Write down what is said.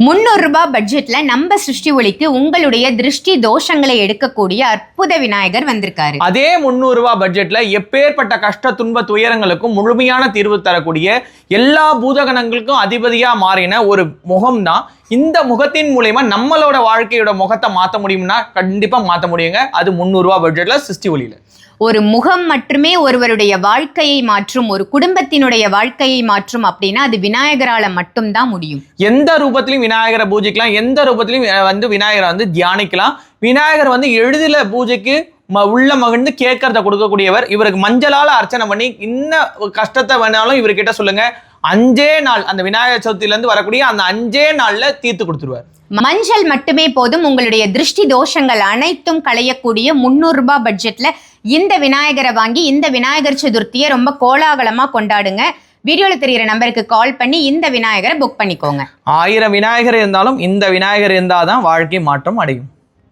₹300 பட்ஜெட்ல நம்ம சிருஷ்டி ஒளிக்கு உங்களுடைய திருஷ்டி தோஷங்களை எடுக்கக்கூடிய அற்புத விநாயகர் வந்திருக்காரு. அதே ₹300 பட்ஜெட்ல எப்பேற்பட்ட கஷ்ட துன்ப துயரங்களுக்கும் முழுமையான தீர்வு தரக்கூடிய எல்லா பூதகணங்களுக்கும் அதிபதியா மாறின ஒரு முகம் தான். இந்த முகத்தின் மூலமா நம்மளோட வாழ்க்கையோட முகத்தை மாற்ற முடியும்னா கண்டிப்பா மாற்ற முடியுங்க. அது ₹300 பட்ஜெட்ல சிருஷ்டி ஒளியில. ஒரு முகம் மட்டுமே ஒருவருடைய வாழ்க்கையை மாற்றும், ஒரு குடும்பத்தினுடைய வாழ்க்கையை மாற்றும் அப்படின்னா அது விநாயகரால மட்டும்தான் முடியும். எந்த ரூபத்திலையும் விநாயகரை பூஜிக்கலாம், எந்த ரூபத்திலையும் விநாயகரை தியானிக்கலாம். விநாயகர் எளிதில பூஜைக்கு உள்ள மகிழ்ந்து கேட்கறத கொடுக்கக்கூடியவர். இவருக்கு மஞ்சளால அர்ச்சனை பண்ணி இன்னும் கஷ்டத்தை வேணாலும் இவர்கிட்ட சொல்லுங்க. 5 நாள் அந்த விநாயகர் சதுர்த்தியில இருந்து வரக்கூடிய அந்த 5 நாள்ல தீர்த்து கொடுத்துருவார். மஞ்சள் மட்டுமே போதும் உங்களுடைய திருஷ்டி தோஷங்கள் அனைத்தும் களையக்கூடிய ₹300 பட்ஜெட்ல இந்த விநாயகரை வாங்கி இந்த விநாயகர் சதுர்த்தியை ரொம்ப கோலாகலமா கொண்டாடுங்க. வீடியோல தெரிகிற நம்பருக்கு கால் பண்ணி இந்த விநாயகரை புக் பண்ணிக்கோங்க. 1000 விநாயகர் இருந்தாலும் இந்த விநாயகர் இருந்தாதான் வாழ்க்கை மாற்றம் அடையும்.